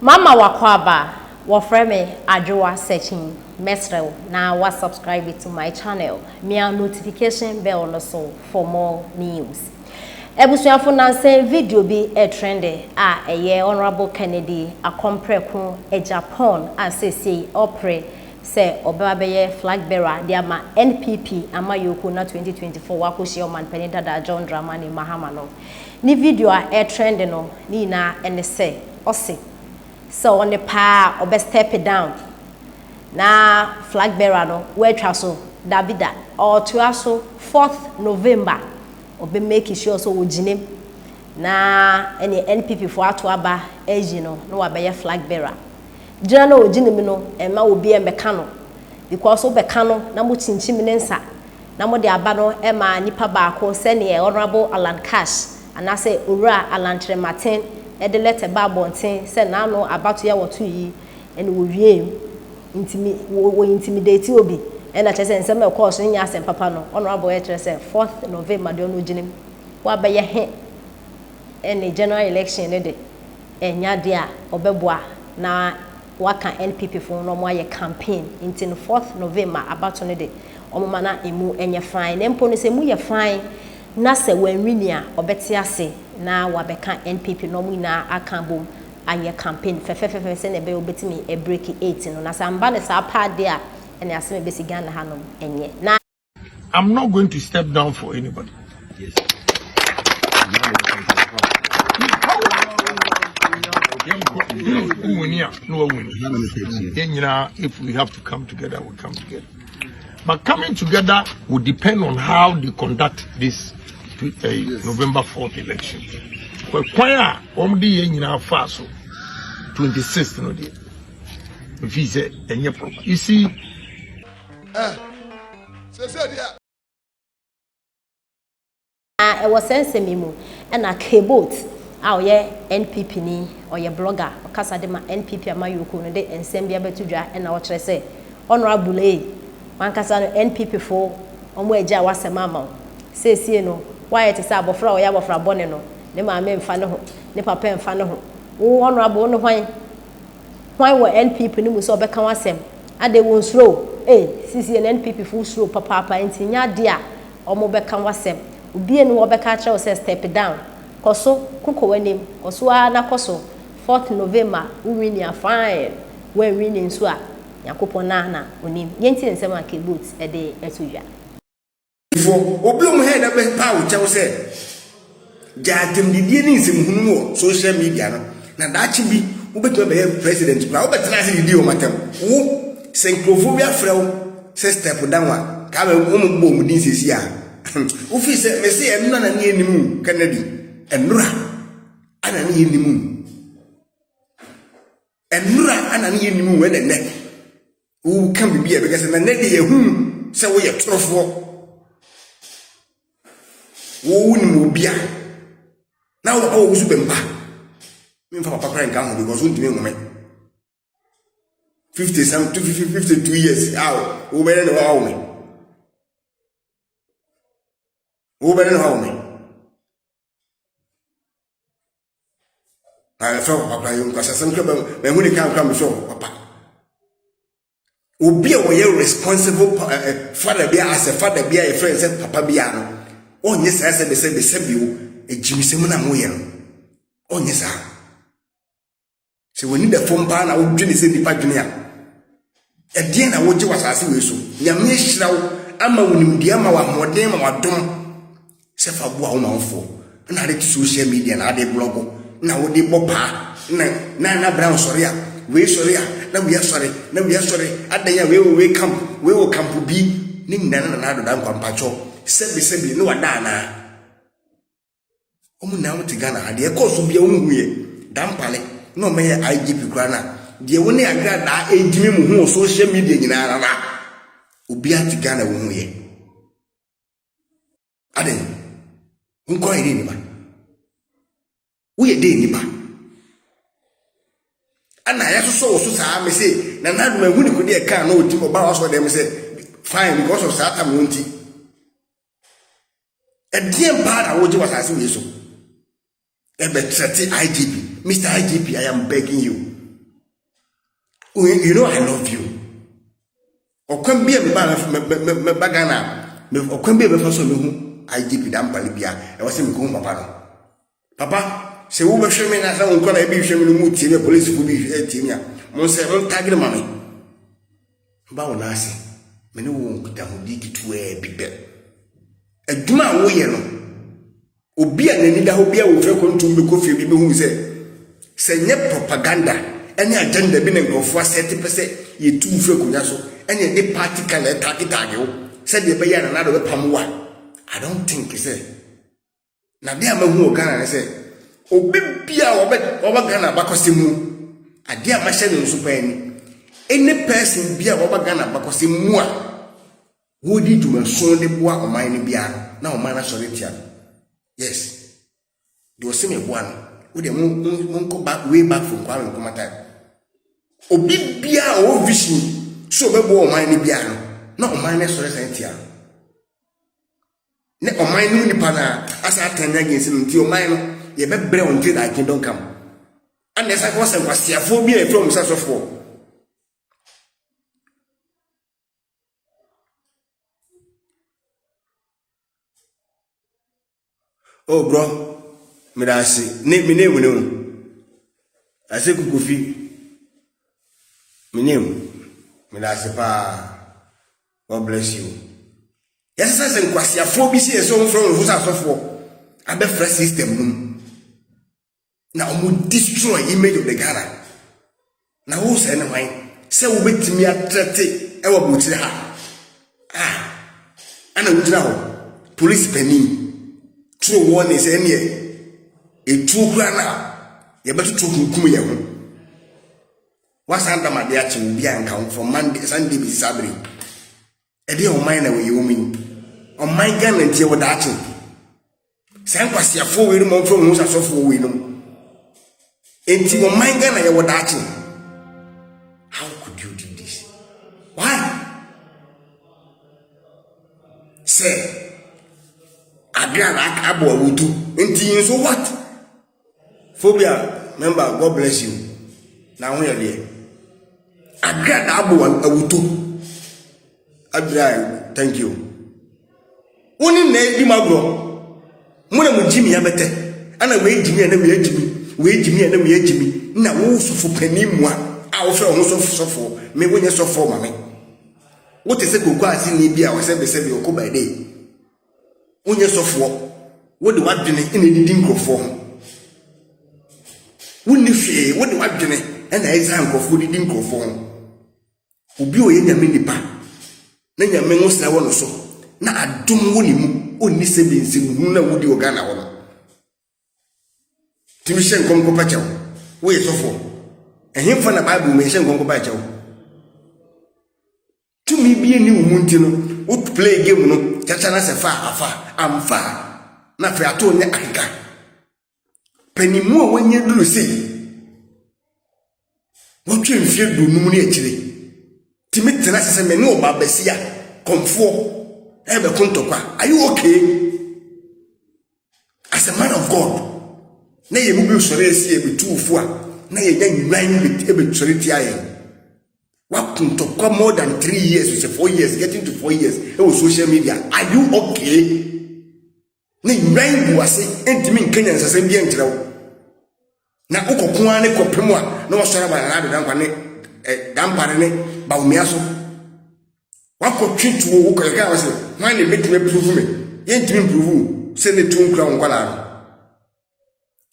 Mama wakwaba wafreme Adwoa searching mesrel na wa subscribe to my channel. Mia notification bell also for more news. Ebusuafo nanse video bi trending eye Honorable Kennedy akompreku Japan asese opre se obabeye flag bearer dia ma NPP amayoko na 2024 wakoshi o man penida da John Dramani Mahama no. Ni video trending no ni na ene se ose so on the pa obe step it down na flag bearer no we twa so Davida or to aso 4th November obe make sure so woginem na any NPP for ato aba agi no wa be flag bearer gina na oginim no ema obi embeka no because obeka no na mo chinchim ne nsa na mo de aba no ema nipa ba ko se ne Honorable Alan Cash anase owura Alan Trematin e de letter ba bonten se na no abato ya woto yi ene wo wie wo intimidate obi ena chese nsem e course nya asem papa no Honorable e chese 4th November de no ginim wa be ye he ene general election ne de enya de a obeboa na waka NPP for no mo ye campaign into 4th November abato ne de omoma na emu enye fine nempo ne se mu ye fine na se wanwini a obete ase na wabeka NPP no mu na akambom aye campaign fefefefe se na be obetimi e break 8 no na samba ne sa pa de a ene aseme be sigana hanom enye na I'm not going to step down for anybody. Yes. If we have to come together, we'll come together. But coming together will depend on how they conduct this November 4th election. Well, choir omdi yenyina faso 26th no day. If he said any problem. You see, it was sense memo and a keyboard our NPP ni or your blogger okasa de ma NPP amayoko no de ensem bia betudwa and our say Honorable man kasa no NPP for omo agya wasema ma sesie no why it is abofra o ya abofra bone no ne ma me mfa ne ho ne papa mfa ne ho wo Honorable no hwan wo NPP ni mu so obeka wasem ade won slow sesie NPP fu slow papa entinya de a omo beka wasem obi enu obeka kire o say step down koso kuko wanim koso na koso 4th November we win fine we win nso a yakopon na onim yenti nsem aka boots e de etudwa for oblom head up pa wo chew say jatem didie ni nsem hunu wo social media no na dachi bi wo beto be president pra wo betena se didie o matam wo synchrophobia frew se step down wa ka be wo mo bo mu din sesi a wo fi se me se enno na ni animu kanadi enura ana ni animu enura ana ni animu we ne who can be here because na nedi ehun se wo ye torofo wo ni mo bia na wo su bemba me fa papa kran kan because wo ntimi ngome 52 years wo bere no hawo me na fa papa yo kwasa sam ke ba me hu ni kan me so papa obi a we responsible father bia as a father bia a friend say papa bia no onye sa se be bio ejimisem na mo ye no onye sa se woni da fom pa na wo dwene se nipa dwene a edie na wo je wasase we so nyame hyirawo ama wonim dia ma wa hoden ma wadom se fa bo a wo manfo na de social media na de blog na wo de bopa na brown sorry a we sorry na we sorry adanya we camp bi ni nana na do dan kwampacho sebi no wada na omu na wuti Ghana ade e course bia onhuye dan pale no me IGP kura na de woni agra da edimi mu hu social media nyina na obi ati Ghana onhuye aden nko ire ni ba wo ye de ni ba ana ya so saa me say na na ma hu ni ko de ka na oti mo ba wa so dem say fine because of saa tam wonti e die mpa na wo je wasase we so e be threat IGP Mr. IGP I am begging you You know I love you. Okwan bia me bagana me okwan bia me fa so me hu IGP dampale bia e wo se me ko papa no. Papa, se wo be hwe me na sa won ko na bi hwe me no mu tie me police ko bi tie me a. Mo se on tagre mame. Ba wona ase. Me ne wo nkuta ho di kitu e bibe. Aduma wo ye no. Obi a nani da ho bia wo fre ko ntum be ko fie bi be hu se nye propaganda ene agenda bi ne nkofo asete pese ye tu fre ko nya so ene de party kala tagitage wo se de be ya na do be pamwa. I don't think say na dia ma hu Ghana ne say obi bia oba Ghana bakosemu ade a ma hye ne nso pa ni any person bia oba Ghana bakosemu a wo di duma so de boa oman ne bia na oman na sori tia. Yes, do se me boa no wo de mun ko back way back from Kwame Nkrumah. Obi bia o vision so be boa oman ne bia no na oman ne sori san tia. Ne oman no nipa na asa atanya against no ti oman no ye be bre on till I kingdom come. And there's like was kwasiafo bi e from sasofo. Oh bro, me da say me name no. I say Kukufi. Me name me da say pa. God bless you. Yes, I say kwasiafo bi say so from sasofo. Abe fresh system no. Now we destroy image of the Ghana. Now who say no why? Say we betimi atrete e wa botire ha. Ana wudira ho. Police penny. True one is any a true grana. You better to hukum ye ho. What's under my dear will be account from Monday, Sunday be Sabri. A day on mine away you mean. On my gun and tear with that. San kwasi afo we no from Musa so for we no. Enti on my gun and what that. How could you do this? Why? Say Agrana abo awutu. Enti so what? Phobia member, God bless you. Now we are there. Agrana abo awutu. Adrai, thank you. Woni na di magro. Muna mu Jimmy abete. Ana we Jimmy na we Jimmy. We Jimmy na we Jimmy. Na wo sofo panimu a wo fe ho sofo. Me wonye sofo ma me. Wo te se kogu asi ni bia wo se be se bi okoba dey. Wonye sofo. Wo de wadwene ina didi nkrofo ho. Wonni hwe wo de wadwene ena eza nkrofo didi nkrofo ho. Obi o ye nyame nipa. Na nyame ngo sra wo no so. Na adom wo ni mu onni se be nsimu na wo di Ghana wo no. Timi hye nkonko pa chawo. Wo ye sofo. Ehimfa na Bible me hye nkonko pa chawo. Tumi bi ni umunti no. Wo play game no. Chacha na se fa afa amfa. Na fe ato nya akeka. Panimu a wonye duru sei. Wo twe mfie du numu ne akire. Timi tena se me ne oba besia komfo. Ebe kuntokwa. Are you okay? As a man of God. Na ye mubi usore esi ebe tuufu a. Na ye nya nyuan ebe sore tia ye. Wa kuntokwa more than 3 years, which is 4 years, getting to 4 years. It was social media. Are you okay? Na nyuan buase entimi nkenya nsase bia nkyerɛw. Na ukokwa ne kopemu a na wasora ba na dankwa ne dampare ne ba umia so. Wako twitu wo kweka wase wan ne betime prove me yentime prove se ne tunkura nkwala no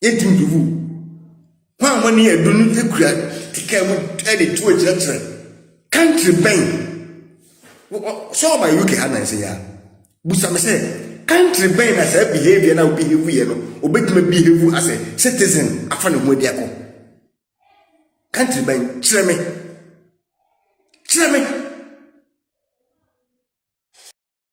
yentime prove wan wani edunu ekura tika mu ede tu ejira country bank so by UK hana se ya busa me se country bank na say behavior na behave ye no obetime behave as a citizen afa ne ho dia ko country bank kyereme